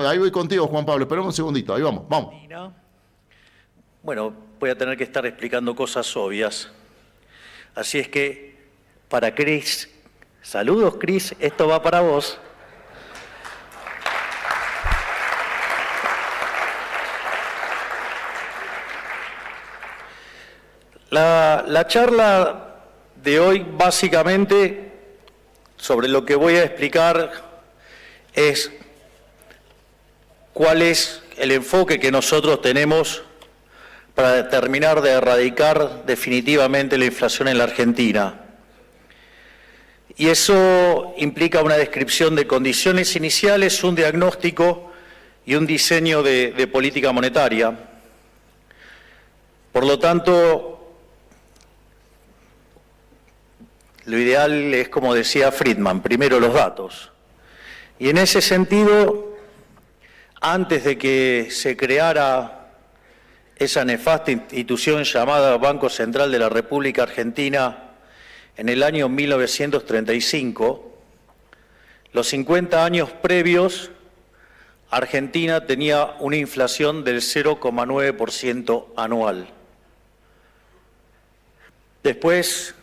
ahí voy contigo, Juan Pablo. Esperemos un segundito, ahí vamos, vamos. Bueno, voy a tener que estar explicando cosas obvias. Así es que, para Cris, saludos Cris, esto va para vos. La charla de hoy, básicamente, sobre lo que voy a explicar es cuál es el enfoque que nosotros tenemos para terminar de erradicar definitivamente la inflación en la Argentina. Y eso implica una descripción de condiciones iniciales, un diagnóstico y un diseño de política monetaria. Por lo tanto, lo ideal es, como decía Friedman, primero los datos. Y en ese sentido, antes de que se creara esa nefasta institución llamada Banco Central de la República Argentina en el año 1935, los 50 años previos, Argentina tenía una inflación del 0,9% anual. Después,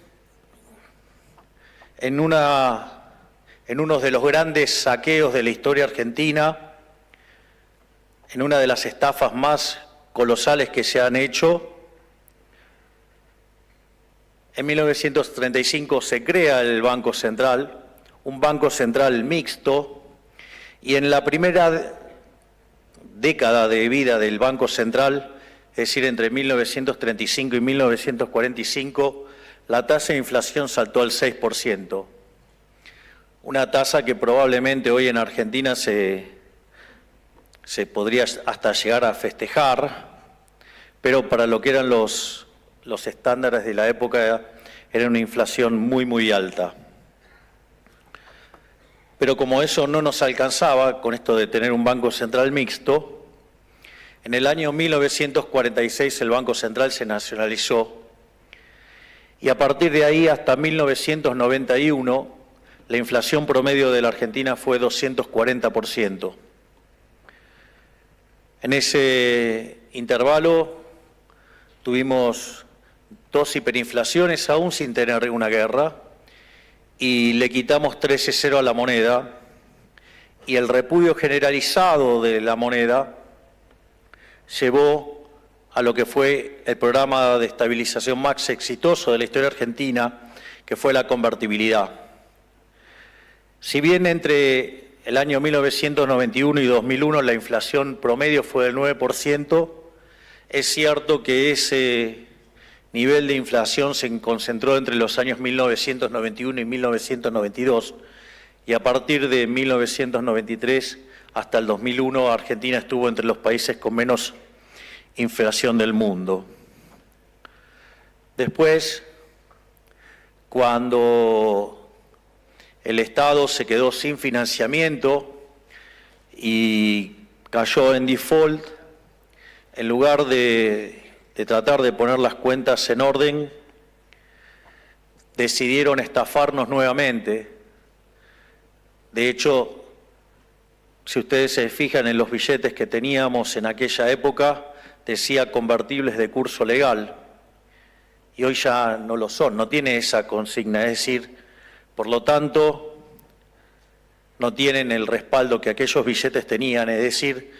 en uno de los grandes saqueos de la historia argentina, en una de las estafas más colosales que se han hecho, en 1935 se crea el Banco Central, un Banco Central mixto, y en la primera década de vida del Banco Central, es decir, entre 1935 y 1945, la tasa de inflación saltó al 6%, una tasa que probablemente hoy en Argentina se podría hasta llegar a festejar, pero para lo que eran los estándares de la época era una inflación muy, muy alta. Pero como eso no nos alcanzaba, con esto de tener un Banco Central mixto, en el año 1946 el Banco Central se nacionalizó y a partir de ahí hasta 1991 la inflación promedio de la Argentina fue 240%. En ese intervalo tuvimos 2 hiperinflaciones aún sin tener una guerra y le quitamos 13,0 a la moneda y el repudio generalizado de la moneda llevó a lo que fue el programa de estabilización más exitoso de la historia argentina, que fue la convertibilidad. Si bien entre el año 1991 y 2001 la inflación promedio fue del 9%, es cierto que ese nivel de inflación se concentró entre los años 1991 y 1992, y a partir de 1993 hasta el 2001 Argentina estuvo entre los países con menos inflación del mundo. Después, cuando el Estado se quedó sin financiamiento y cayó en default, en lugar de tratar de poner las cuentas en orden, decidieron estafarnos nuevamente. De hecho, si ustedes se fijan en los billetes que teníamos en aquella época, decía convertibles de curso legal, y hoy ya no lo son, no tiene esa consigna, es decir, por lo tanto, no tienen el respaldo que aquellos billetes tenían, es decir,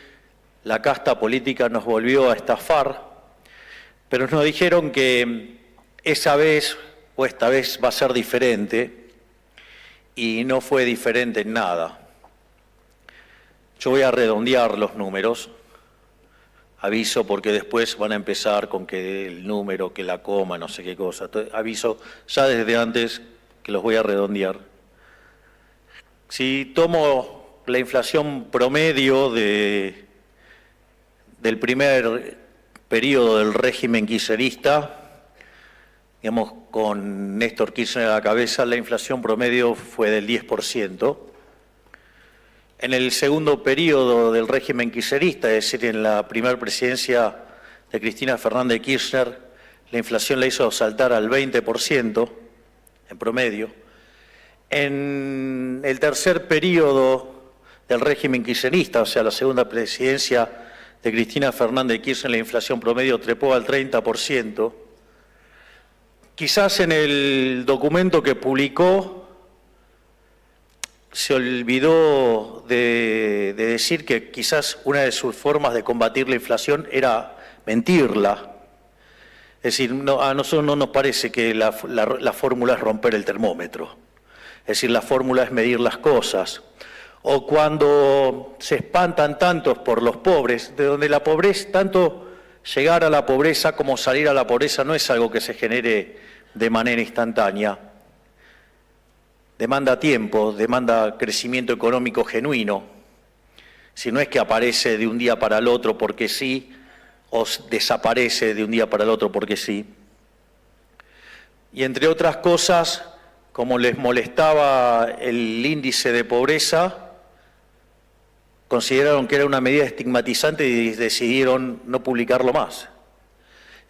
la casta política nos volvió a estafar, pero nos dijeron que esa vez o esta vez va a ser diferente, y no fue diferente en nada. Yo voy a redondear los números, aviso porque después van a empezar con que el número, que la coma, no sé qué cosa. Entonces, aviso ya desde antes que los voy a redondear. Si tomo la inflación promedio del primer periodo del régimen kirchnerista, digamos, con Néstor Kirchner a la cabeza, la inflación promedio fue del 10%. En el segundo periodo del régimen kirchnerista, es decir, en la primera presidencia de Cristina Fernández de Kirchner, la inflación la hizo saltar al 20% en promedio. En el tercer periodo del régimen kirchnerista, o sea, la segunda presidencia de Cristina Fernández de Kirchner, la inflación promedio trepó al 30%. Quizás en el documento que publicó se olvidó de decir que quizás una de sus formas de combatir la inflación era mentirla. Es decir, a nosotros no nos parece que la fórmula es romper el termómetro. Es decir, la fórmula es medir las cosas. O cuando se espantan tantos por los pobres, de donde la pobreza, tanto llegar a la pobreza como salir a la pobreza no es algo que se genere de manera instantánea. Demanda tiempo, demanda crecimiento económico genuino. Si no es que aparece de un día para el otro porque sí, o desaparece de un día para el otro porque sí. Y entre otras cosas, como les molestaba el índice de pobreza, consideraron que era una medida estigmatizante y decidieron no publicarlo más.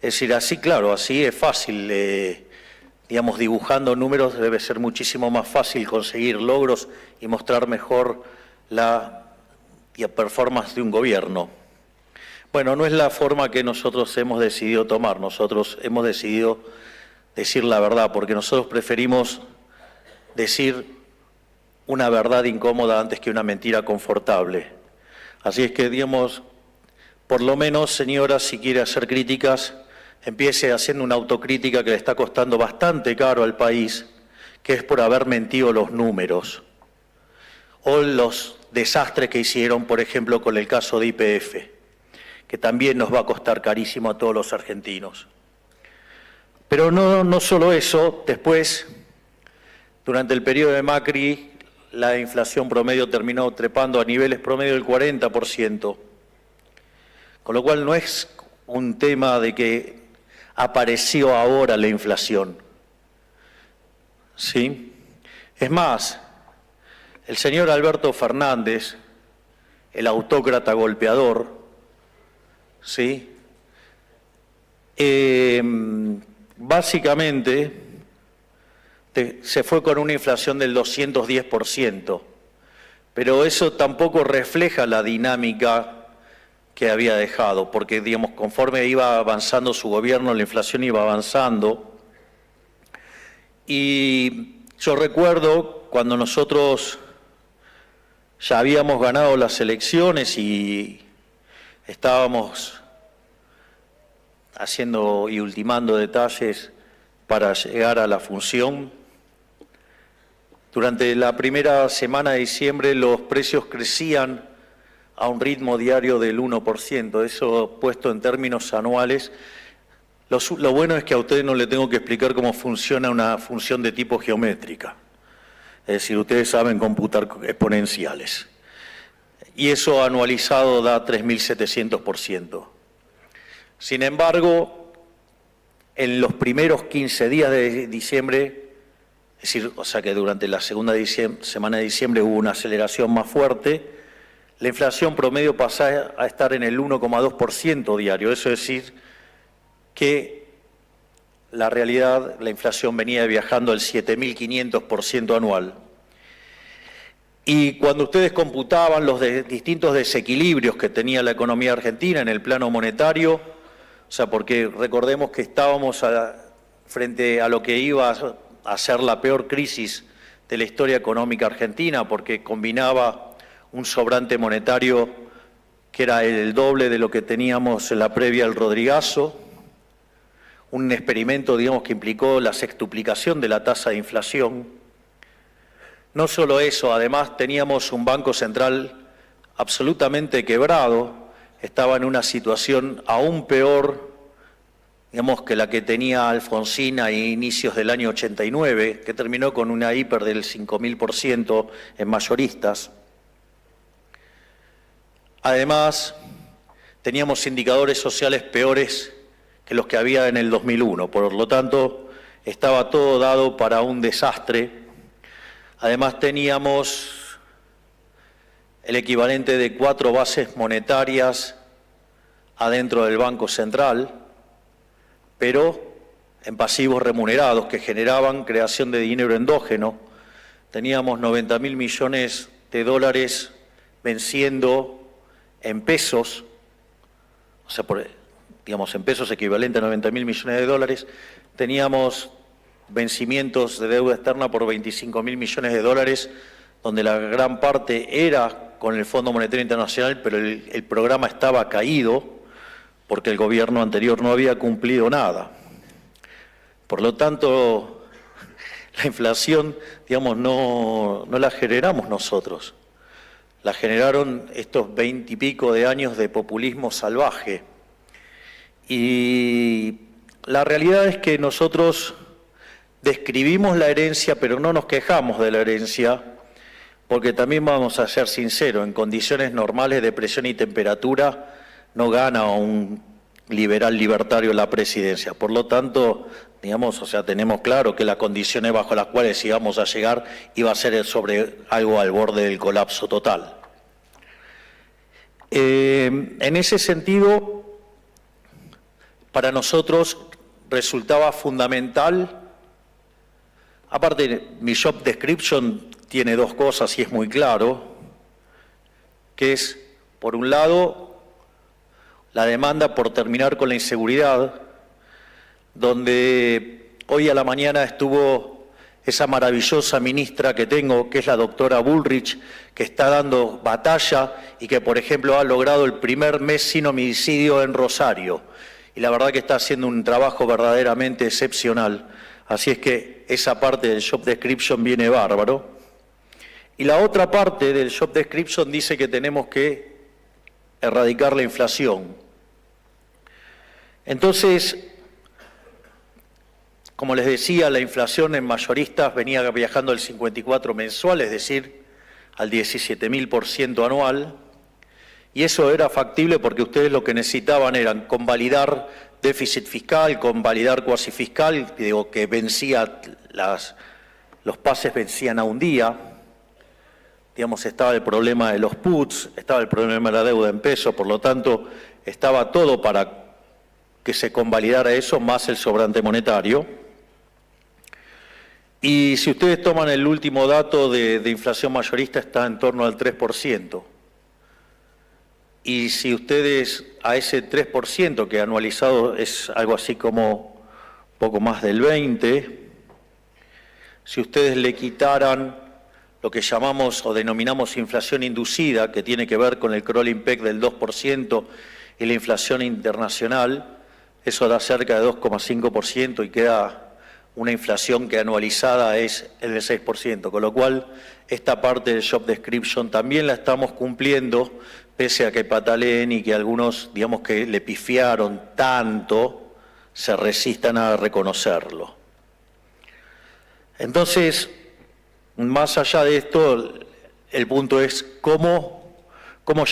Es decir, así, claro, así es fácil, digamos, dibujando números debe ser muchísimo más fácil conseguir logros y mostrar mejor la performance de un gobierno. Bueno, no es la forma que nosotros hemos decidido tomar, nosotros hemos decidido decir la verdad, porque nosotros preferimos decir una verdad incómoda antes que una mentira confortable. Así es que, digamos, por lo menos, señora, si quiere hacer críticas, empiece haciendo una autocrítica que le está costando bastante caro al país, que es por haber mentido los números, o los desastres que hicieron, por ejemplo, con el caso de YPF, que también nos va a costar carísimo a todos los argentinos. Pero no solo eso, después, durante el periodo de Macri, la inflación promedio terminó trepando a niveles promedio del 40%, con lo cual no es un tema de que apareció ahora la inflación, ¿sí? Es más, el señor Alberto Fernández, el autócrata golpeador, ¿sí? Básicamente se fue con una inflación del 210%, pero eso tampoco refleja la dinámica que había dejado, porque, digamos, conforme iba avanzando su gobierno, la inflación iba avanzando. Y yo recuerdo cuando nosotros ya habíamos ganado las elecciones y estábamos haciendo y ultimando detalles para llegar a la función. Durante la primera semana de diciembre los precios crecían a un ritmo diario del 1%, eso puesto en términos anuales. Lo bueno es que a ustedes no le tengo que explicar cómo funciona una función de tipo geométrica. Es decir, ustedes saben computar exponenciales. Y eso anualizado da 3.700%. Sin embargo, en los primeros 15 días de diciembre, es decir, o sea que durante la segunda semana de diciembre hubo una aceleración más fuerte, la inflación promedio pasó a estar en el 1,2% diario. Eso es decir, que la realidad, la inflación venía viajando al 7.500% anual. Y cuando ustedes computaban los distintos desequilibrios que tenía la economía argentina en el plano monetario, o sea, porque recordemos que estábamos frente a lo que iba a ser la peor crisis de la historia económica argentina, porque combinaba un sobrante monetario que era el doble de lo que teníamos en la previa al Rodrigazo, un experimento, digamos, que implicó la sextuplicación de la tasa de inflación. No solo eso, además teníamos un Banco Central absolutamente quebrado, estaba en una situación aún peor, digamos, que la que tenía Alfonsín a inicios del año 89, que terminó con una hiper del 5.000% en mayoristas. Además, teníamos indicadores sociales peores que los que había en el 2001, por lo tanto, estaba todo dado para un desastre. Además, teníamos el equivalente de 4 bases monetarias adentro del Banco Central, pero en pasivos remunerados que generaban creación de dinero endógeno. Teníamos 90.000 millones de dólares venciendo en pesos, o sea, digamos en pesos equivalente a 90.000 millones de dólares, teníamos vencimientos de deuda externa por 25.000 millones de dólares, donde la gran parte era con el Fondo Monetario Internacional, pero el programa estaba caído porque el gobierno anterior no había cumplido nada. Por lo tanto, la inflación, digamos, no la generamos nosotros. La generaron estos 20 y pico de años de populismo salvaje. Y la realidad es que nosotros describimos la herencia, pero no nos quejamos de la herencia, porque también vamos a ser sinceros, en condiciones normales de presión y temperatura no gana un liberal libertario la presidencia. Por lo tanto, digamos, o sea, tenemos claro que las condiciones bajo las cuales íbamos a llegar iba a ser sobre algo al borde del colapso total. En ese sentido, para nosotros resultaba fundamental, aparte mi job description tiene dos cosas y es muy claro, que es, por un lado, la demanda por terminar con la inseguridad, donde hoy a la mañana estuvo esa maravillosa ministra que tengo, que es la doctora Bullrich, que está dando batalla y que, por ejemplo, ha logrado el primer mes sin homicidio en Rosario. Y la verdad que está haciendo un trabajo verdaderamente excepcional. Así es que esa parte del job description viene bárbaro. Y la otra parte del job description dice que tenemos que erradicar la inflación. Entonces, como les decía, la inflación en mayoristas venía viajando al 54 mensual, es decir, al 17.000% anual, y eso era factible porque ustedes lo que necesitaban eran convalidar déficit fiscal, convalidar cuasi fiscal, digo que vencía, los pases vencían a un día. Digamos, estaba el problema de los puts, estaba el problema de la deuda en pesos, por lo tanto, estaba todo para que se convalidara eso, más el sobrante monetario. Y si ustedes toman el último dato de inflación mayorista, está en torno al 3%. Y si ustedes a ese 3%, que anualizado es algo así como poco más del 20%, si ustedes le quitaran lo que llamamos o denominamos inflación inducida, que tiene que ver con el crawling peg del 2% y la inflación internacional, eso da cerca de 2,5% y queda una inflación que anualizada es el del 6%, con lo cual esta parte del job description también la estamos cumpliendo, pese a que pataleen y que algunos, digamos, que le pifiaron tanto, se resistan a reconocerlo. Entonces, más allá de esto, el punto es cómo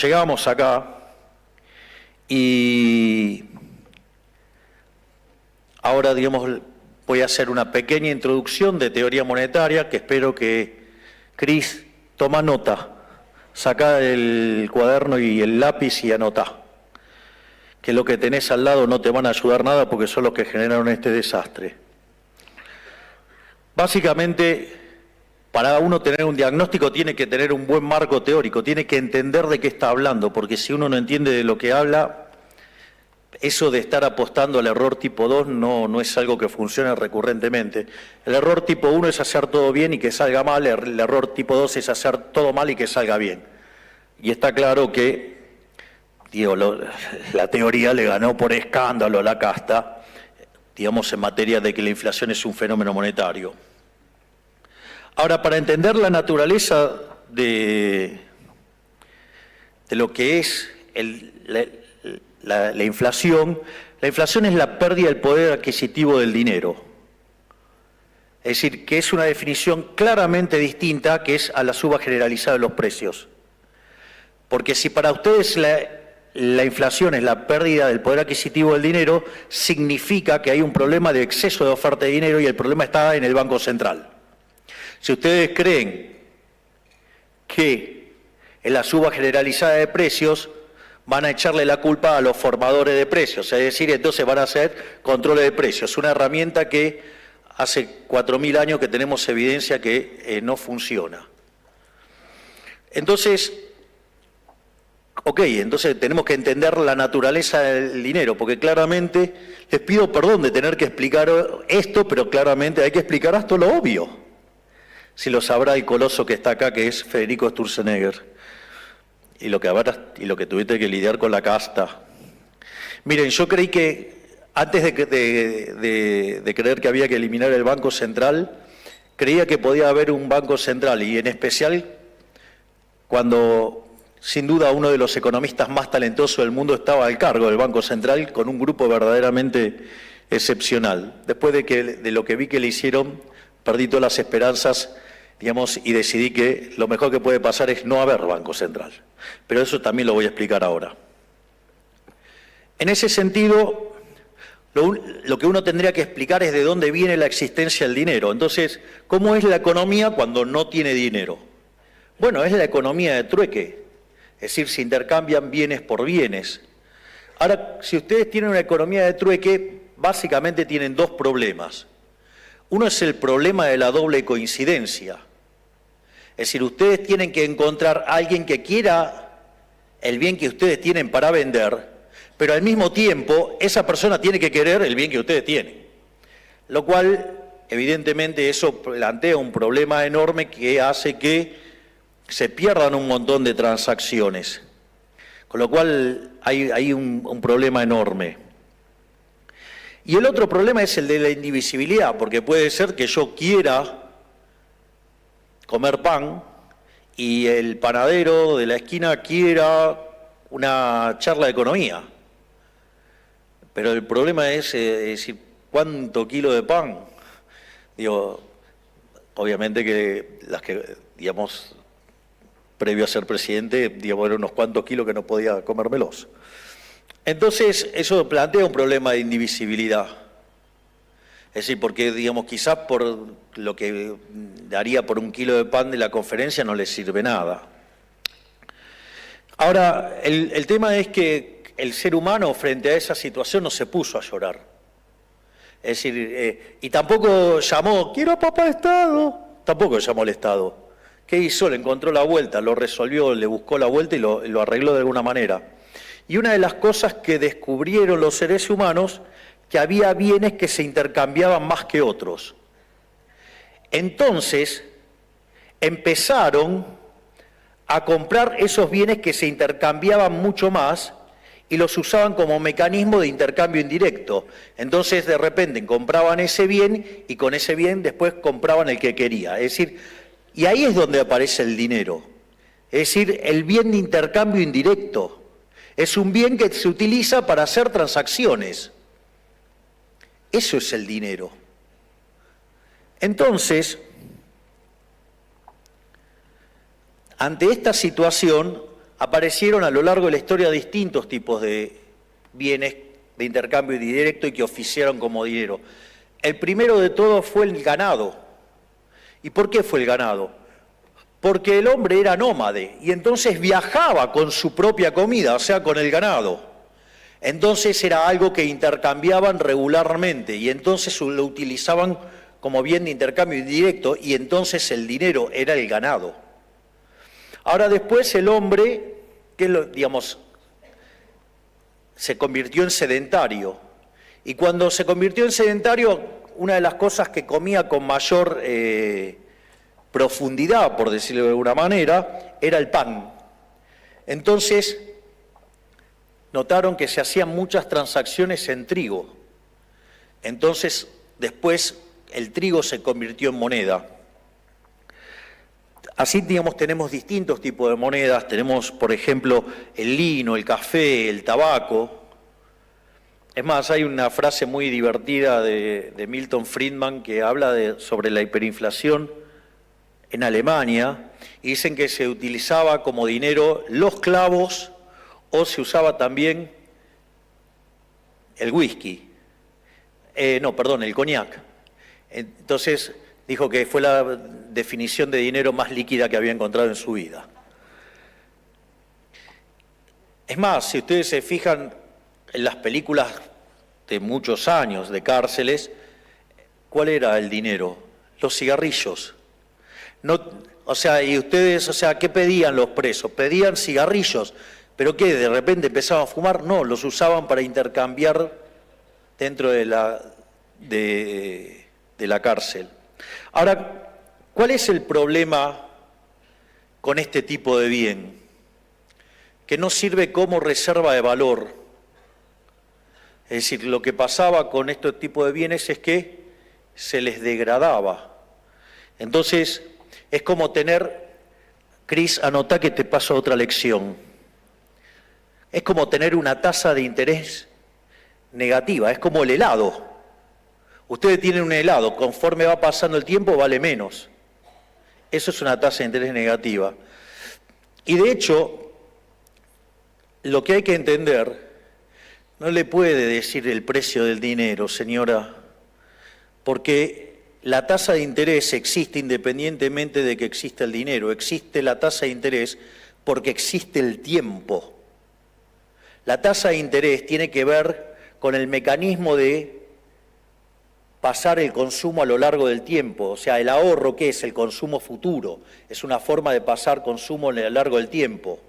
llegamos acá. Y ahora, digamos, voy a hacer una pequeña introducción de teoría monetaria que espero que Cris toma nota. Saca el cuaderno y el lápiz y anota. Que lo que tenés al lado no te van a ayudar nada porque son los que generaron este desastre. Básicamente, para uno tener un diagnóstico tiene que tener un buen marco teórico, tiene que entender de qué está hablando, porque si uno no entiende de lo que habla, eso de estar apostando al error tipo 2 no es algo que funcione recurrentemente. El error tipo 1 es hacer todo bien y que salga mal, el error tipo 2 es hacer todo mal y que salga bien. Y está claro que, digo, la teoría le ganó por escándalo a la casta, digamos, en materia de que la inflación es un fenómeno monetario. Ahora, para entender la naturaleza de lo que es la inflación es la pérdida del poder adquisitivo del dinero. Es decir, que es una definición claramente distinta, que es a la suba generalizada de los precios. Porque si para ustedes la inflación es la pérdida del poder adquisitivo del dinero, significa que hay un problema de exceso de oferta de dinero y el problema está en el Banco Central. Si ustedes creen que en la suba generalizada de precios van a echarle la culpa a los formadores de precios, es decir, entonces van a hacer controles de precios, una herramienta que hace 4.000 años que tenemos evidencia que no funciona. Entonces, Ok, entonces tenemos que entender la naturaleza del dinero, porque claramente, les pido perdón de tener que explicar esto, pero claramente hay que explicar hasta lo obvio. Si lo sabrá el coloso que está acá, que es Federico Sturzenegger, y lo que tuviste que lidiar con la casta. Miren, yo creí que, antes de creer que había que eliminar el Banco Central, creía que podía haber un Banco Central, y en especial cuando, sin duda, uno de los economistas más talentosos del mundo estaba al cargo del Banco Central, con un grupo verdaderamente excepcional. Después de lo que vi que le hicieron, perdí todas las esperanzas, digamos, y decidí que lo mejor que puede pasar es no haber Banco Central. Pero eso también lo voy a explicar ahora. En ese sentido, lo que uno tendría que explicar es de dónde viene la existencia del dinero. Entonces, ¿cómo es la economía cuando no tiene dinero? Bueno, es la economía de trueque, es decir, se intercambian bienes por bienes. Ahora, si ustedes tienen una economía de trueque, básicamente tienen dos problemas. Uno es el problema de la doble coincidencia. Es decir, ustedes tienen que encontrar a alguien que quiera el bien que ustedes tienen para vender, pero al mismo tiempo esa persona tiene que querer el bien que ustedes tienen. Lo cual, evidentemente, eso plantea un problema enorme que hace que se pierdan un montón de transacciones. Con lo cual hay un problema enorme. Y el otro problema es el de la indivisibilidad, porque puede ser que yo quiera comer pan y el panadero de la esquina quiera una charla de economía. Pero el problema es decir, ¿cuánto kilo de pan? Digo, obviamente que las que, digamos, previo a ser presidente, digamos, eran unos cuantos kilos que no podía comérmelos. Entonces, eso plantea un problema de indivisibilidad. Es decir, porque, digamos, quizás por lo que daría por un kilo de pan de la conferencia no le sirve nada. Ahora, el tema es que el ser humano frente a esa situación no se puso a llorar. Es decir, y tampoco llamó, quiero a papá Estado, tampoco llamó al Estado. ¿Qué hizo? Le encontró la vuelta, lo resolvió, le buscó la vuelta y lo arregló de alguna manera. Y una de las cosas que descubrieron los seres humanos, que había bienes que se intercambiaban más que otros. Entonces, empezaron a comprar esos bienes que se intercambiaban mucho más y los usaban como mecanismo de intercambio indirecto. Entonces, de repente, compraban ese bien y con ese bien después compraban el que quería. Es decir, y ahí es donde aparece el dinero. Es decir, el bien de intercambio indirecto. Es un bien que se utiliza para hacer transacciones. Eso es el dinero. Entonces, ante esta situación, aparecieron a lo largo de la historia distintos tipos de bienes de intercambio indirecto y que oficiaron como dinero. El primero de todos fue el ganado. ¿Y por qué fue el ganado? Porque el hombre era nómade y entonces viajaba con su propia comida, o sea, con el ganado. Entonces era algo que intercambiaban regularmente y entonces lo utilizaban como bien de intercambio indirecto y entonces el dinero era el ganado. Ahora después el hombre, digamos, se convirtió en sedentario y cuando se convirtió en sedentario, una de las cosas que comía con mayor profundidad, por decirlo de alguna manera, era el pan. Entonces, notaron que se hacían muchas transacciones en trigo. Entonces, después, el trigo se convirtió en moneda. Así, digamos, tenemos distintos tipos de monedas. Tenemos, por ejemplo, el lino, el café, el tabaco. Es más, hay una frase muy divertida de Milton Friedman que habla sobre la hiperinflación en Alemania y dicen que se utilizaba como dinero los clavos o se usaba también el whisky. El coñac. Entonces dijo que fue la definición de dinero más líquida que había encontrado en su vida. Es más, si ustedes se fijan en las películas de muchos años de cárceles, ¿cuál era el dinero? Los cigarrillos. No, y ustedes, ¿qué pedían los presos? Pedían cigarrillos. ¿Pero qué? ¿De repente empezaban a fumar? No, los usaban para intercambiar dentro de la cárcel. Ahora, ¿cuál es el problema con este tipo de bien? Que no sirve como reserva de valor. Es decir, lo que pasaba con este tipo de bienes es que se les degradaba. Entonces, es como tener, Cris, anotá que te paso otra lección. Es como tener una tasa de interés negativa, es como el helado. Ustedes tienen un helado, conforme va pasando el tiempo vale menos. Eso es una tasa de interés negativa. Y de hecho, lo que hay que entender, no le puede decir el precio del dinero, señora, porque la tasa de interés existe independientemente de que exista el dinero. Existe la tasa de interés porque existe el tiempo. La tasa de interés tiene que ver con el mecanismo de pasar el consumo a lo largo del tiempo. O sea, el ahorro, ¿qué es? El consumo futuro. Es una forma de pasar consumo a lo largo del tiempo.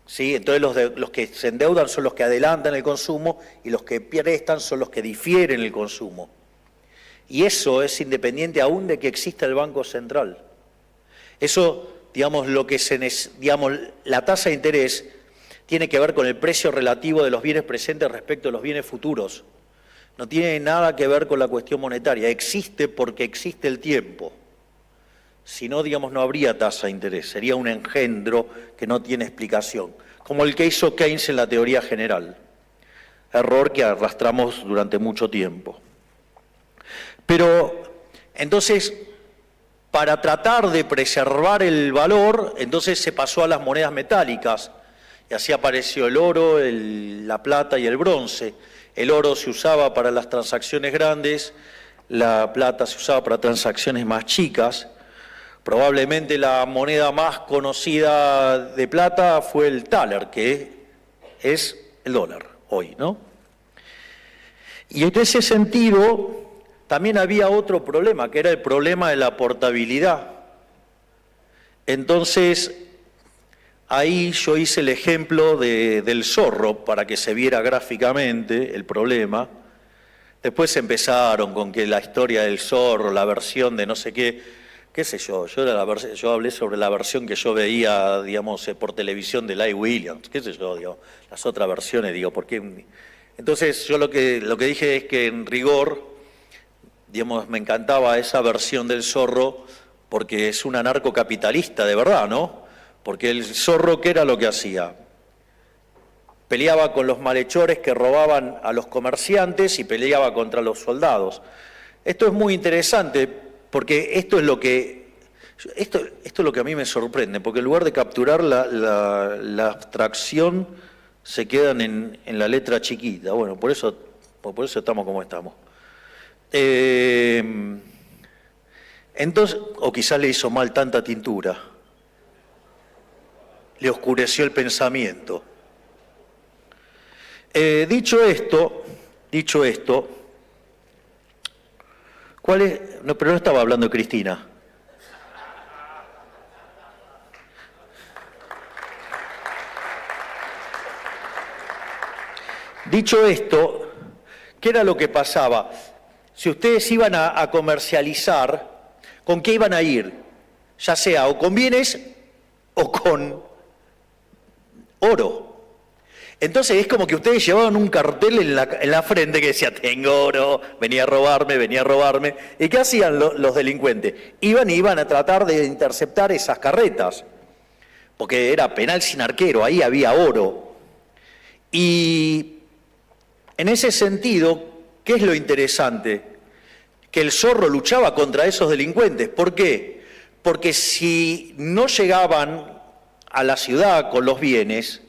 ¿Sí? Entonces los que se endeudan son los que adelantan el consumo y los que prestan son los que difieren el consumo. Y eso es independiente aún de que exista el Banco Central. Eso, digamos, la tasa de interés tiene que ver con el precio relativo de los bienes presentes respecto a los bienes futuros. No tiene nada que ver con la cuestión monetaria. Existe porque existe el tiempo. Si no, digamos, no habría tasa de interés. Sería un engendro que no tiene explicación. Como el que hizo Keynes en la teoría general. Error que arrastramos durante mucho tiempo. Pero, entonces, para tratar de preservar el valor, entonces se pasó a las monedas metálicas. Y así apareció el oro, la plata y el bronce. El oro se usaba para las transacciones grandes, la plata se usaba para transacciones más chicas. Probablemente la moneda más conocida de plata fue el thaler, que es el dólar hoy, ¿no? Y en ese sentido también había otro problema, que era el problema de la portabilidad. Entonces, ahí yo hice el ejemplo del zorro para que se viera gráficamente el problema. Después empezaron con que la historia del zorro, la versión de no sé qué sé yo. Yo hablé sobre la versión que yo veía, digamos, por televisión de Lai Williams, qué sé yo, digo, las otras versiones, digo, ¿por qué? Entonces yo lo que dije es que en rigor, digamos, me encantaba esa versión del zorro porque es un anarcocapitalista de verdad, ¿no? Porque el zorro, ¿qué era lo que hacía? Peleaba con los malhechores que robaban a los comerciantes y peleaba contra los soldados. Esto es muy interesante porque esto es lo que a mí me sorprende, porque en lugar de capturar la abstracción se quedan en la letra chiquita. Bueno, por eso estamos como estamos. Entonces, o quizás le hizo mal tanta tintura. Le oscureció el pensamiento. Dicho esto, ¿cuál es? No, pero no estaba hablando de Cristina. Dicho esto, ¿qué era lo que pasaba? Si ustedes iban a comercializar, ¿con qué iban a ir? Ya sea o con bienes o con oro. Entonces es como que ustedes llevaban un cartel en la frente que decía, tengo oro, venía a robarme. ¿Y qué hacían los delincuentes? Iban a tratar de interceptar esas carretas, porque era penal sin arquero, ahí había oro. Y en ese sentido, ¿qué es lo interesante? Que el zorro luchaba contra esos delincuentes. ¿Por qué? Porque si no llegaban a la ciudad con los bienes,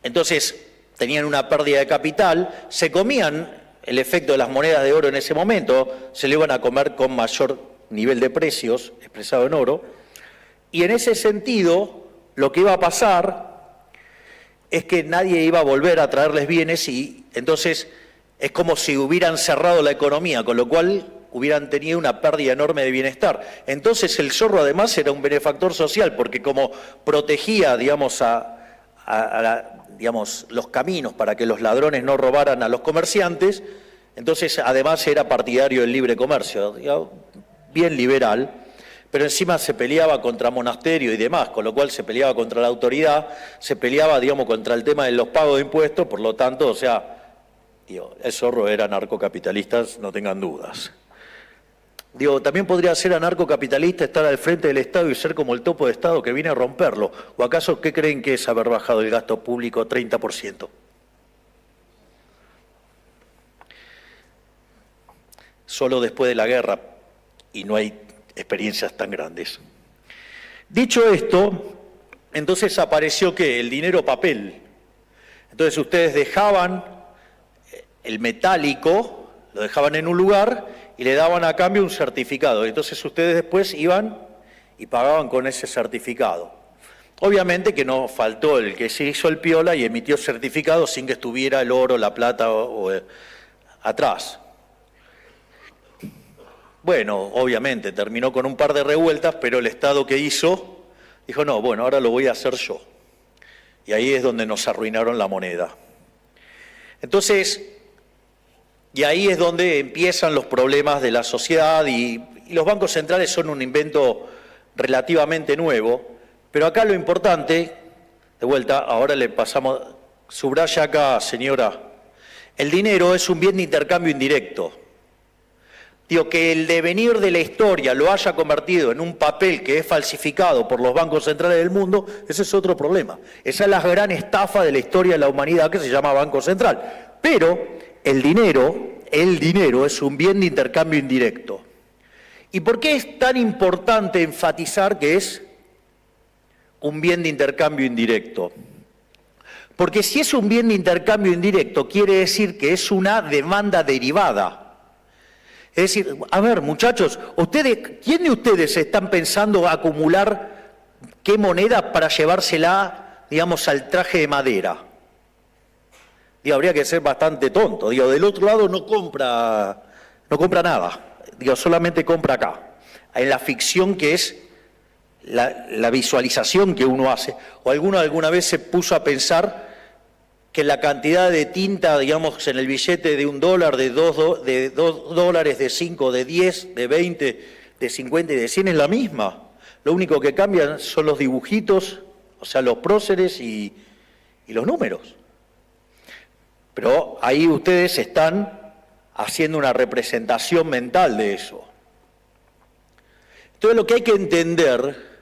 entonces tenían una pérdida de capital, se comían el efecto de las monedas de oro en ese momento, se lo iban a comer con mayor nivel de precios, expresado en oro, y en ese sentido lo que iba a pasar es que nadie iba a volver a traerles bienes y entonces es como si hubieran cerrado la economía, con lo cual hubieran tenido una pérdida enorme de bienestar. Entonces el zorro además era un benefactor social, porque como protegía, digamos, digamos, los caminos para que los ladrones no robaran a los comerciantes, entonces además era partidario del libre comercio, digamos, bien liberal, pero encima se peleaba contra monasterio y demás, con lo cual se peleaba contra la autoridad, se peleaba, digamos, contra el tema de los pagos de impuestos, por lo tanto, o sea, digo, el zorro era anarcocapitalista, no tengan dudas. Digo, también podría ser anarcocapitalista estar al frente del Estado y ser como el topo de Estado que viene a romperlo. ¿O acaso qué creen que es haber bajado el gasto público 30%? Solo después de la guerra, y no hay experiencias tan grandes. Dicho esto, entonces apareció ¿qué? El dinero papel. Entonces ustedes dejaban el metálico, lo dejaban en un lugar y le daban a cambio un certificado. Entonces ustedes después iban y pagaban con ese certificado. Obviamente que no faltó el que se hizo el piola y emitió certificado sin que estuviera el oro, la plata atrás. Bueno, obviamente terminó con un par de revueltas, pero el Estado que hizo dijo, no, bueno, ahora lo voy a hacer yo. Y ahí es donde nos arruinaron la moneda. Entonces, y ahí es donde empiezan los problemas de la sociedad y los bancos centrales son un invento relativamente nuevo, pero acá lo importante, de vuelta, ahora le pasamos, subraya acá, señora, el dinero es un bien de intercambio indirecto. Digo, que el devenir de la historia lo haya convertido en un papel que es falsificado por los bancos centrales del mundo, ese es otro problema. Esa es la gran estafa de la historia de la humanidad que se llama Banco Central. Pero el dinero es un bien de intercambio indirecto. ¿Y por qué es tan importante enfatizar que es un bien de intercambio indirecto? Porque si es un bien de intercambio indirecto, quiere decir que es una demanda derivada. Es decir, a ver, muchachos, ¿quién de ustedes están pensando acumular qué moneda para llevársela, digamos, al traje de madera? Digo, habría que ser bastante tonto. Digo, del otro lado no compra nada. Digo, solamente compra acá. En la ficción que es la visualización que uno hace. O alguno alguna vez se puso a pensar que la cantidad de tinta, digamos, en el billete de $1, de $2, de 5, de 10, de 20, de 50 y de 100 es la misma. Lo único que cambian son los dibujitos, o sea, los próceres y los números. Pero ahí ustedes están haciendo una representación mental de eso. Entonces lo que hay que entender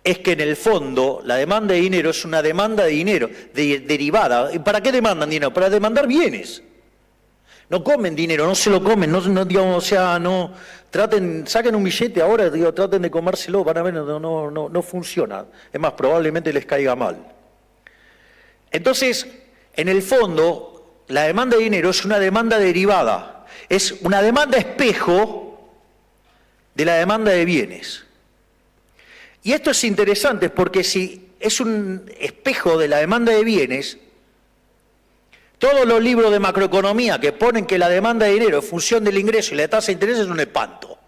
es que en el fondo la demanda de dinero es una demanda de dinero derivada. ¿Para qué demandan dinero? Para demandar bienes. No comen dinero, no se lo comen, no digamos, o sea, no saquen un billete ahora, digo, traten de comérselo, van a ver, no funciona. Es más, probablemente les caiga mal. Entonces, en el fondo, la demanda de dinero es una demanda derivada, es una demanda espejo de la demanda de bienes. Y esto es interesante porque si es un espejo de la demanda de bienes, todos los libros de macroeconomía que ponen que la demanda de dinero es función del ingreso y la tasa de interés es un espanto.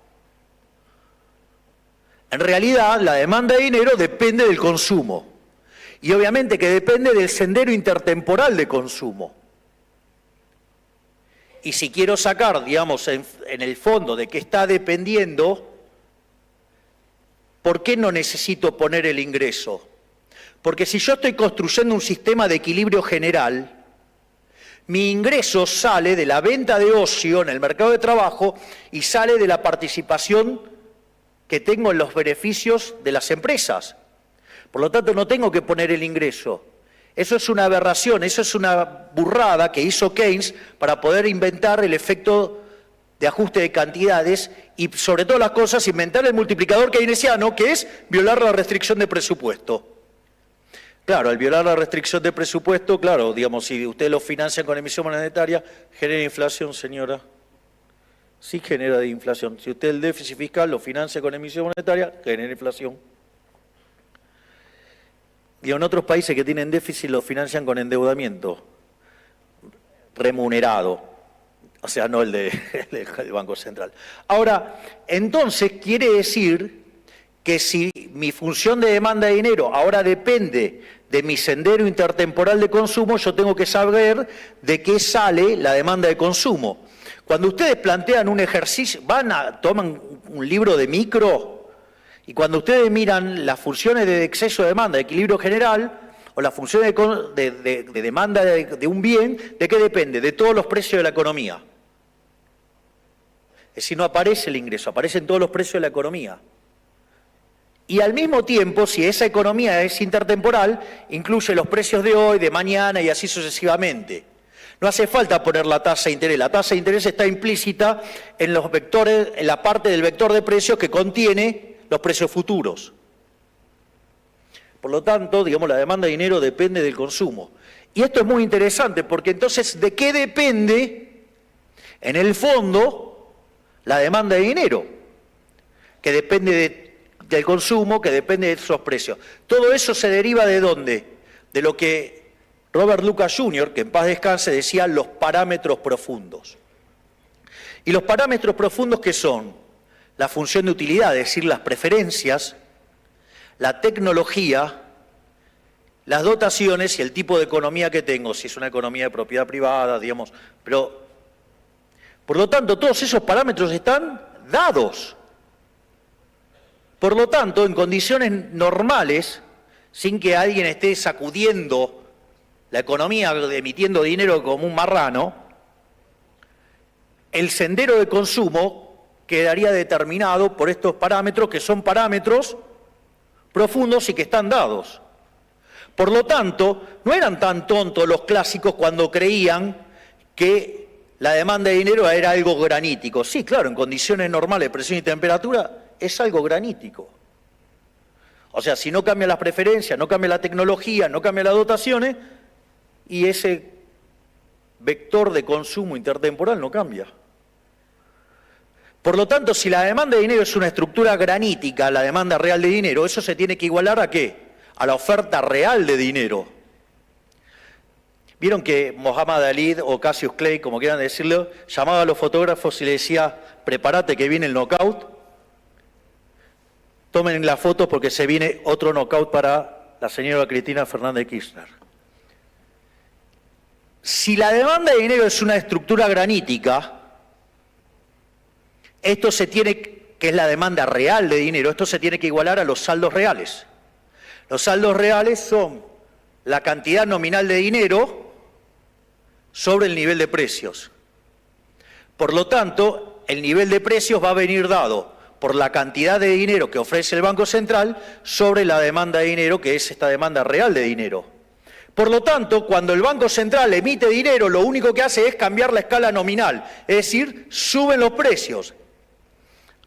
En realidad, la demanda de dinero depende del consumo. Y obviamente que depende del sendero intertemporal de consumo. Y si quiero sacar, digamos, en el fondo de qué está dependiendo, ¿por qué no necesito poner el ingreso? Porque si yo estoy construyendo un sistema de equilibrio general, mi ingreso sale de la venta de ocio en el mercado de trabajo y sale de la participación que tengo en los beneficios de las empresas. Por lo tanto, no tengo que poner el ingreso. Eso es una aberración, eso es una burrada que hizo Keynes para poder inventar el efecto de ajuste de cantidades y, sobre todas las cosas, inventar el multiplicador keynesiano, que es violar la restricción de presupuesto. Claro, al violar la restricción de presupuesto, claro, digamos, si ustedes lo financian con emisión monetaria, genera inflación, señora. Sí genera inflación. Si usted el déficit fiscal lo financia con emisión monetaria, genera inflación. Y en otros países que tienen déficit lo financian con endeudamiento remunerado. O sea, no el del Banco Central. Ahora, entonces quiere decir que si mi función de demanda de dinero ahora depende de mi sendero intertemporal de consumo, yo tengo que saber de qué sale la demanda de consumo. Cuando ustedes plantean un ejercicio, toman un libro de micro, y cuando ustedes miran las funciones de exceso de demanda, de equilibrio general, o las funciones de demanda de un bien, ¿de qué depende? De todos los precios de la economía. Es decir, no aparece el ingreso, aparecen todos los precios de la economía. Y al mismo tiempo, si esa economía es intertemporal, incluye los precios de hoy, de mañana y así sucesivamente. No hace falta poner la tasa de interés. La tasa de interés está implícita en los vectores, en la parte del vector de precios que contiene los precios futuros. Por lo tanto, digamos, la demanda de dinero depende del consumo. Y esto es muy interesante porque entonces, ¿de qué depende, en el fondo, la demanda de dinero? Que depende del consumo, que depende de esos precios. Todo eso se deriva ¿de dónde? De lo que Robert Lucas Jr., que en paz descanse, decía los parámetros profundos. ¿Y los parámetros profundos qué son? La función de utilidad, es decir, las preferencias, la tecnología, las dotaciones y el tipo de economía que tengo, si es una economía de propiedad privada, digamos, pero por lo tanto todos esos parámetros están dados. Por lo tanto, en condiciones normales, sin que alguien esté sacudiendo la economía, emitiendo dinero como un marrano, el sendero de consumo quedaría determinado por estos parámetros, que son parámetros profundos y que están dados. Por lo tanto, no eran tan tontos los clásicos cuando creían que la demanda de dinero era algo granítico. Sí, claro, en condiciones normales de presión y temperatura es algo granítico. O sea, si no cambian las preferencias, no cambia la tecnología, no cambian las dotaciones, y ese vector de consumo intertemporal no cambia. Por lo tanto, si la demanda de dinero es una estructura granítica, la demanda real de dinero, eso se tiene que igualar ¿a qué? A la oferta real de dinero. Vieron que Muhammad Ali o Cassius Clay, como quieran decirlo, llamaba a los fotógrafos y le decía, prepárate que viene el knockout. Tomen las fotos porque se viene otro knockout para la señora Cristina Fernández de Kirchner. Si la demanda de dinero es una estructura granítica, esto se tiene, que es la demanda real de dinero, esto se tiene que igualar a los saldos reales. Los saldos reales son la cantidad nominal de dinero sobre el nivel de precios. Por lo tanto, el nivel de precios va a venir dado por la cantidad de dinero que ofrece el Banco Central sobre la demanda de dinero, que es esta demanda real de dinero. Por lo tanto, cuando el Banco Central emite dinero, lo único que hace es cambiar la escala nominal, es decir, suben los precios.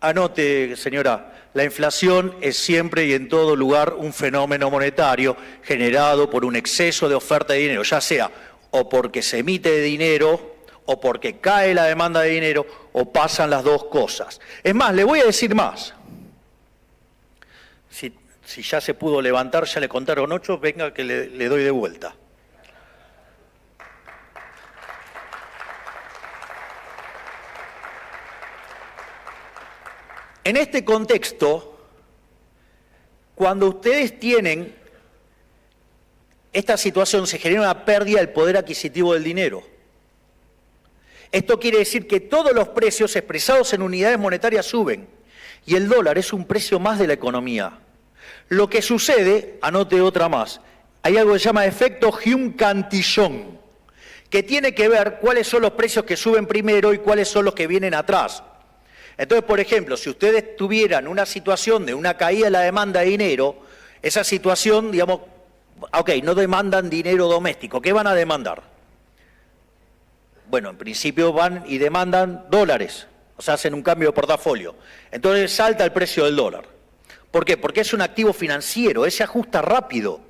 Anote, señora, la inflación es siempre y en todo lugar un fenómeno monetario generado por un exceso de oferta de dinero, ya sea o porque se emite dinero, o porque cae la demanda de dinero, o pasan las dos cosas. Es más, le voy a decir más. Si ya se pudo levantar, ya le contaron 8, venga que le doy de vuelta. En este contexto, cuando ustedes tienen esta situación, se genera una pérdida del poder adquisitivo del dinero. Esto quiere decir que todos los precios expresados en unidades monetarias suben y el dólar es un precio más de la economía. Lo que sucede, anote otra más, hay algo que se llama efecto Hume-Cantillon, que tiene que ver cuáles son los precios que suben primero y cuáles son los que vienen atrás. Entonces, por ejemplo, si ustedes tuvieran una situación de una caída de la demanda de dinero, esa situación, digamos, ok, no demandan dinero doméstico, ¿qué van a demandar? Bueno, en principio van y demandan dólares, o sea, hacen un cambio de portafolio. Entonces salta el precio del dólar. ¿Por qué? Porque es un activo financiero, ese ajusta rápido.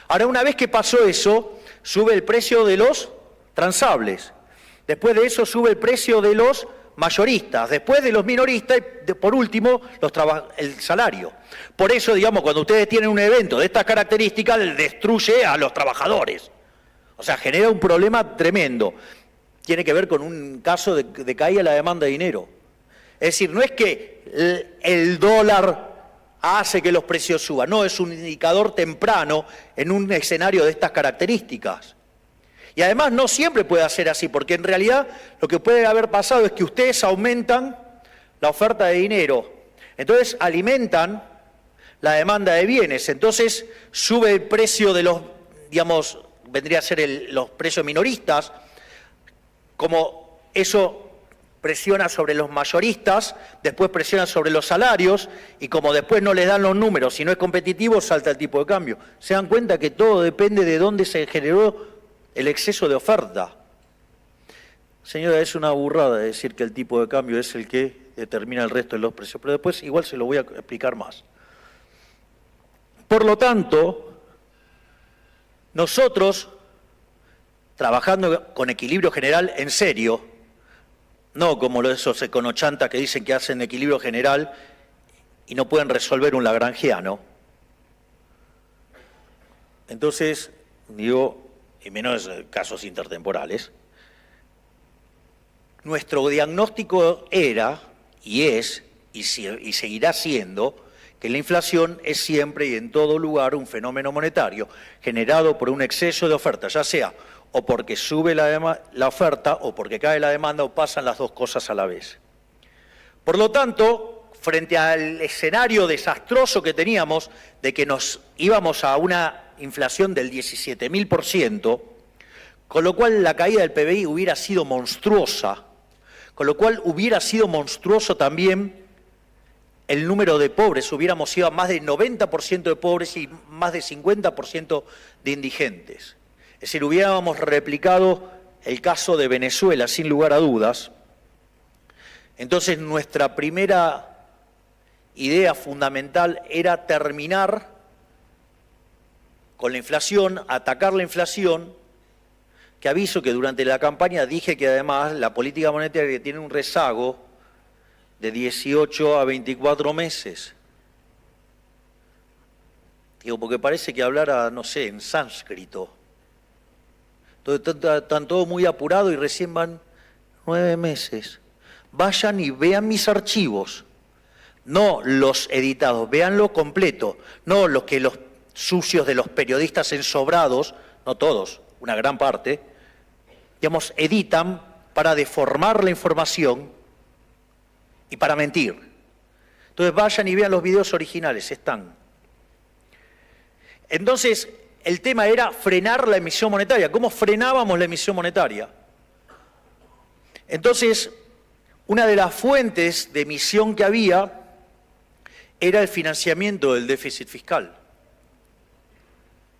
Ahora, una vez que pasó eso, sube el precio de los transables. Después de eso sube el precio de los mayoristas, después de los minoristas y por último el salario. Por eso, digamos, cuando ustedes tienen un evento de estas características, destruye a los trabajadores. O sea, genera un problema tremendo. tiene que ver con un caso de caída de la demanda de dinero. Es decir, no es que el dólar hace que los precios suban, no, es un indicador temprano en un escenario de estas características. Y además no siempre puede ser así, porque en realidad lo que puede haber pasado es que ustedes aumentan la oferta de dinero, entonces alimentan la demanda de bienes, entonces sube el precio de los, digamos, vendría a ser los precios minoristas, como eso presiona sobre los mayoristas, después presiona sobre los salarios, y como después no les dan los números, si no es competitivo, salta el tipo de cambio. Se dan cuenta que todo depende de dónde se generó el exceso de oferta. Señora, es una burrada decir que el tipo de cambio es el que determina el resto de los precios, pero después igual se lo voy a explicar más. Por lo tanto, nosotros, trabajando con equilibrio general en serio, no como esos econochantas que dicen que hacen equilibrio general y no pueden resolver un lagrangiano. Entonces, digo, y menos casos intertemporales, nuestro diagnóstico era, y es, y seguirá siendo, que la inflación es siempre y en todo lugar un fenómeno monetario generado por un exceso de oferta, ya sea o porque sube la oferta o porque cae la demanda o pasan las dos cosas a la vez. Por lo tanto, frente al escenario desastroso que teníamos de que nos íbamos a una inflación del 17.000%, con lo cual la caída del PBI hubiera sido monstruosa, con lo cual hubiera sido monstruoso también el número de pobres, hubiéramos ido a más del 90% de pobres y más del 50% de indigentes. Es decir, hubiéramos replicado el caso de Venezuela, sin lugar a dudas. Entonces, nuestra primera idea fundamental era terminar con la inflación, atacar la inflación, que aviso que durante la campaña dije que además la política monetaria tiene un rezago de 18 a 24 meses. Digo, porque parece que hablara, no sé, en sánscrito. Están todos muy apurados y recién van 9 meses. Vayan y vean mis archivos, no los editados, véanlo completo, no los sucios de los periodistas ensobrados, no todos, una gran parte, digamos, editan para deformar la información y para mentir. Entonces vayan y vean los videos originales, están. Entonces, el tema era frenar la emisión monetaria. ¿Cómo frenábamos la emisión monetaria? Entonces, una de las fuentes de emisión que había era el financiamiento del déficit fiscal.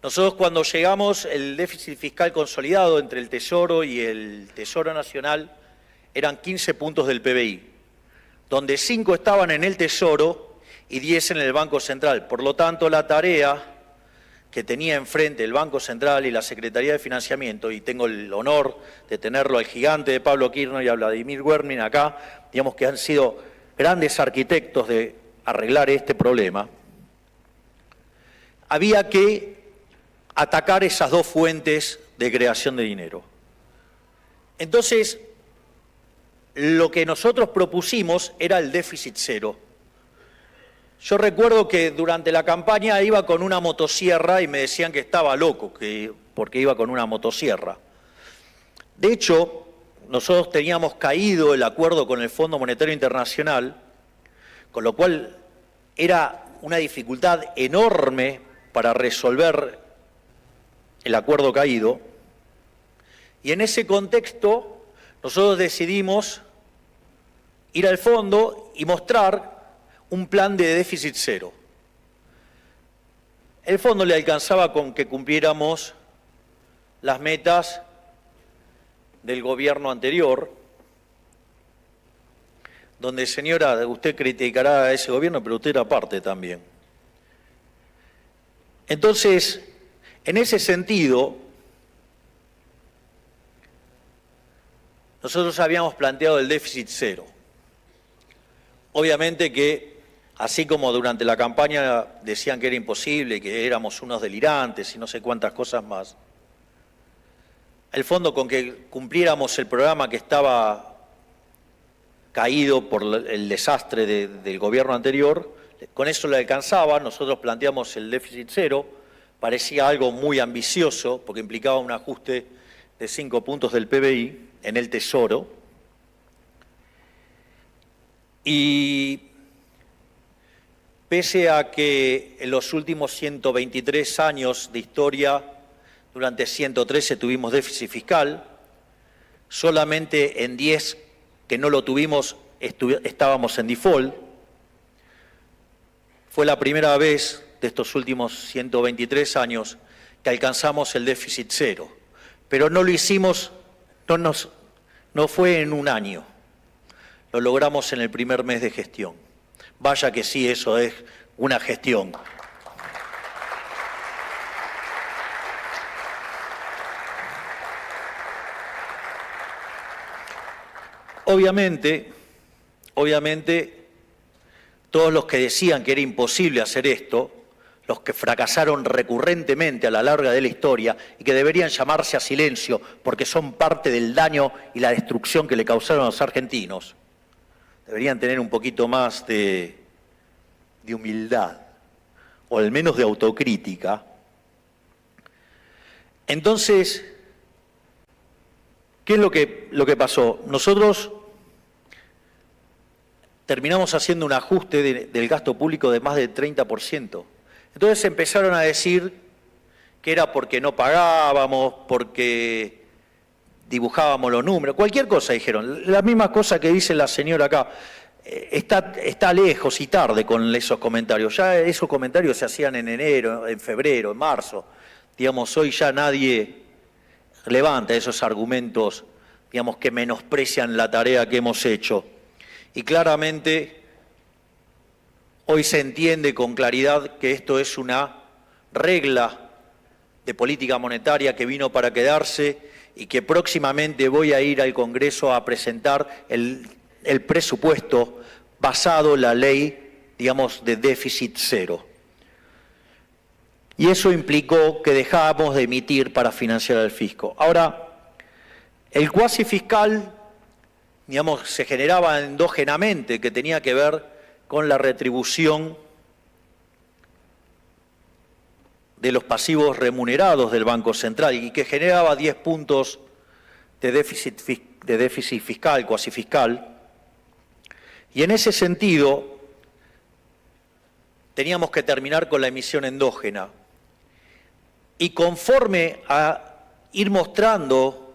Nosotros cuando llegamos, el déficit fiscal consolidado entre el Tesoro y el Tesoro Nacional eran 15 puntos del PBI, donde 5 estaban en el Tesoro y 10 en el Banco Central. Por lo tanto, la tarea que tenía enfrente el Banco Central y la Secretaría de Financiamiento, y tengo el honor de tenerlo al gigante de Pablo Kirchner y a Vladimir Wermin acá, digamos que han sido grandes arquitectos de arreglar este problema, había que atacar esas dos fuentes de creación de dinero. Entonces, lo que nosotros propusimos era el déficit cero. Yo recuerdo que durante la campaña iba con una motosierra y me decían que estaba loco, porque iba con una motosierra. De hecho, nosotros teníamos caído el acuerdo con el Fondo Monetario Internacional, con lo cual era una dificultad enorme para resolver el acuerdo caído. Y en ese contexto, nosotros decidimos ir al fondo y mostrar un plan de déficit cero. El fondo le alcanzaba con que cumpliéramos las metas del gobierno anterior, donde, señora, usted criticará a ese gobierno, pero usted era parte también. Entonces, en ese sentido, nosotros habíamos planteado el déficit cero. Obviamente que, así como durante la campaña decían que era imposible, que éramos unos delirantes y no sé cuántas cosas más, el fondo con que cumpliéramos el programa que estaba caído por el desastre del gobierno anterior, con eso le alcanzaba. Nosotros planteamos el déficit cero, parecía algo muy ambicioso porque implicaba un ajuste de 5 puntos del PBI en el Tesoro. Y pese a que en los últimos 123 años de historia, durante 113 tuvimos déficit fiscal, solamente en 10 que no lo tuvimos estábamos en default. Fue la primera vez de estos últimos 123 años que alcanzamos el déficit cero, pero no lo hicimos, no fue en un año, lo logramos en el primer mes de gestión. Vaya que sí, eso es una gestión. Obviamente, todos los que decían que era imposible hacer esto, los que fracasaron recurrentemente a la larga de la historia y que deberían llamarse a silencio porque son parte del daño y la destrucción que le causaron a los argentinos, deberían tener un poquito más de humildad, o al menos de autocrítica. Entonces, ¿qué es lo que pasó? Nosotros terminamos haciendo un ajuste del gasto público de más del 30%. Entonces empezaron a decir que era porque no pagábamos, porque dibujábamos los números, cualquier cosa dijeron. La misma cosa que dice la señora acá. Está lejos y tarde con esos comentarios. Ya esos comentarios se hacían en enero, en febrero, en marzo. Digamos, hoy ya nadie levanta esos argumentos, digamos, que menosprecian la tarea que hemos hecho. Y claramente hoy se entiende con claridad que esto es una regla de política monetaria que vino para quedarse y que próximamente voy a ir al Congreso a presentar el presupuesto basado en la ley, digamos, de déficit cero. Y eso implicó que dejábamos de emitir para financiar al fisco. Ahora, el cuasi fiscal, digamos, se generaba endógenamente, que tenía que ver con la retribución de los pasivos remunerados del Banco Central y que generaba 10 puntos de déficit fiscal, cuasi fiscal. Y en ese sentido, teníamos que terminar con la emisión endógena. Y conforme a ir mostrando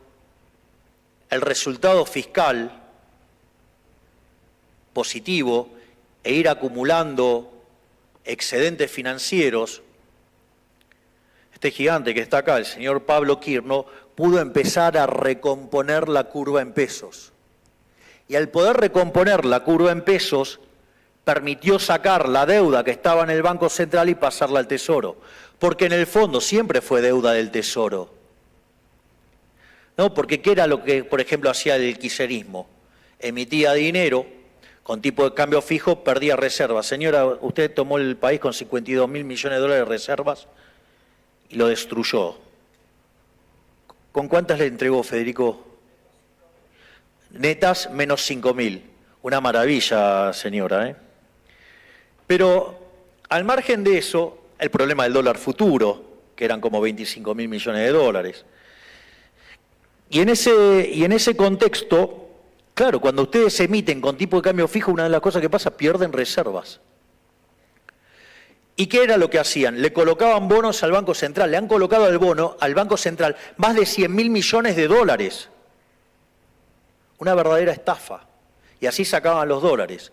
el resultado fiscal positivo e ir acumulando excedentes financieros, este gigante que está acá, el señor Pablo Kirno, pudo empezar a recomponer la curva en pesos. Y al poder recomponer la curva en pesos, permitió sacar la deuda que estaba en el Banco Central y pasarla al Tesoro. Porque en el fondo siempre fue deuda del Tesoro. ¿No? Porque ¿qué era lo que, por ejemplo, hacía el kirchnerismo? Emitía dinero con tipo de cambio fijo, perdía reservas. Señora, usted tomó el país con 52.000 millones de dólares de reservas y lo destruyó. ¿Con cuántas le entregó, Federico? Netas, menos 5.000. Una maravilla, señora, ¿eh? Pero al margen de eso, el problema del dólar futuro, que eran como 25.000 millones de dólares. Y en ese contexto, claro, cuando ustedes emiten con tipo de cambio fijo, una de las cosas que pasa, pierden reservas. ¿Y qué era lo que hacían? Le colocaban bonos al Banco Central, le han colocado el bono al Banco Central más de 100.000 millones de dólares. Una verdadera estafa. Y así sacaban los dólares.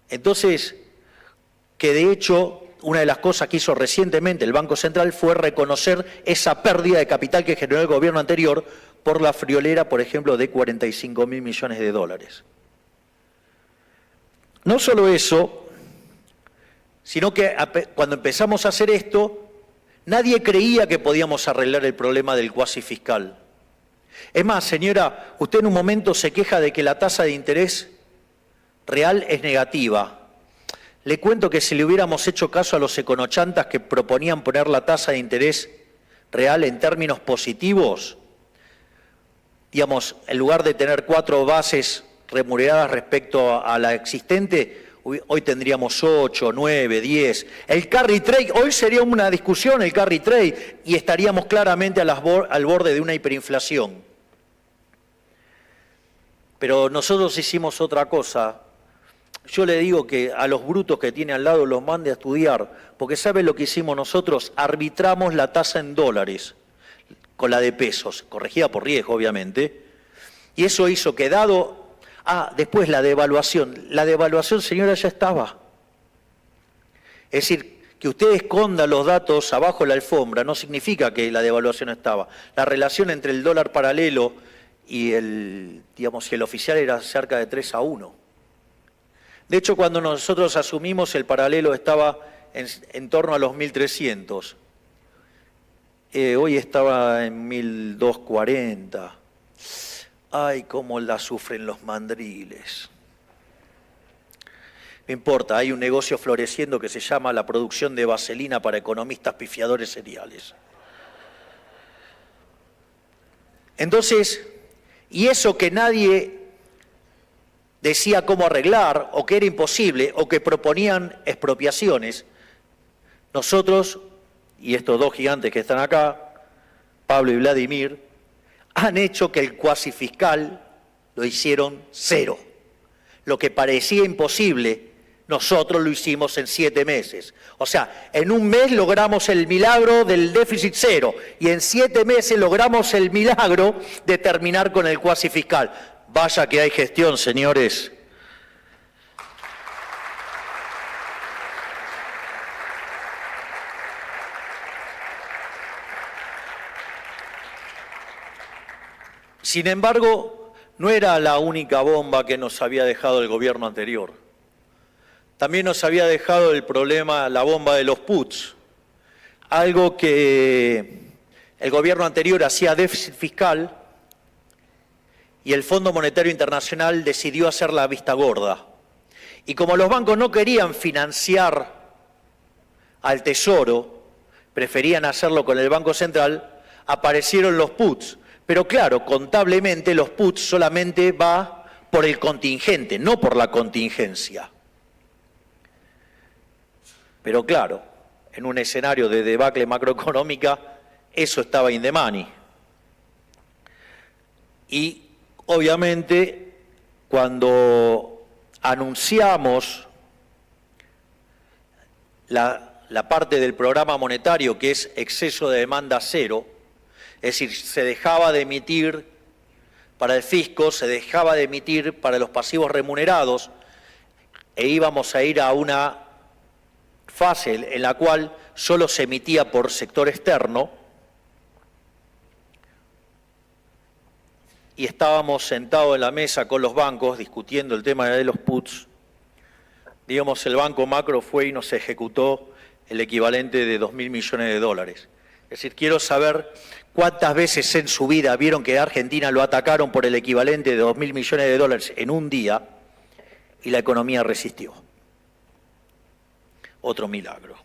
Entonces, que de hecho, una de las cosas que hizo recientemente el Banco Central fue reconocer esa pérdida de capital que generó el gobierno anterior por la friolera, por ejemplo, de 45.000 millones de dólares. No solo eso, sino que cuando empezamos a hacer esto, nadie creía que podíamos arreglar el problema del cuasi fiscal. Es más, señora, usted en un momento se queja de que la tasa de interés real es negativa. Le cuento que si le hubiéramos hecho caso a los econochantas que proponían poner la tasa de interés real en términos positivos, digamos, en lugar de tener 4 bases remuneradas respecto a la existente, hoy tendríamos 8, 9, 10. El carry trade, hoy sería una discusión el carry trade y estaríamos claramente al borde de una hiperinflación. Pero nosotros hicimos otra cosa. Yo le digo que a los brutos que tiene al lado los mande a estudiar, porque ¿sabe lo que hicimos nosotros? Arbitramos la tasa en dólares con la de pesos, corregida por riesgo, obviamente, y eso hizo que dado... después la devaluación. La devaluación, señora, ya estaba. Es decir, que usted esconda los datos abajo de la alfombra no significa que la devaluación estaba. La relación entre el dólar paralelo y el oficial era cerca de 3-1. De hecho, cuando nosotros asumimos, el paralelo estaba en torno a los 1.300. Hoy estaba en 1.240. Ay, cómo la sufren los mandriles. No importa, hay un negocio floreciendo que se llama la producción de vaselina para economistas pifiadores seriales. Entonces, y eso que nadie decía cómo arreglar, o que era imposible, o que proponían expropiaciones, nosotros, y estos dos gigantes que están acá, Pablo y Vladimir, han hecho que el cuasi fiscal lo hicieron 0. Lo que parecía imposible, nosotros lo hicimos en 7 meses. O sea, en un mes logramos el milagro del déficit 0 y en 7 meses logramos el milagro de terminar con el cuasi fiscal. Vaya que hay gestión, señores. Sin embargo, no era la única bomba que nos había dejado el gobierno anterior. También nos había dejado el problema, la bomba de los puts, algo que el gobierno anterior hacía déficit fiscal y el Fondo Monetario Internacional decidió hacer la vista gorda. Y como los bancos no querían financiar al Tesoro, preferían hacerlo con el Banco Central, aparecieron los puts. Pero claro, contablemente los puts solamente va por el contingente, no por la contingencia. Pero claro, en un escenario de debacle macroeconómica, eso estaba in the money. Y obviamente, cuando anunciamos la parte del programa monetario que es exceso de demanda 0, es decir, se dejaba de emitir para el fisco, se dejaba de emitir para los pasivos remunerados e íbamos a ir a una fase en la cual solo se emitía por sector externo y estábamos sentados en la mesa con los bancos discutiendo el tema de los puts. Digamos, el Banco Macro fue y nos ejecutó el equivalente de 2.000 millones de dólares. Es decir, quiero saber cuántas veces en su vida vieron que a Argentina lo atacaron por el equivalente de 2.000 millones de dólares en un día y la economía resistió. Otro milagro.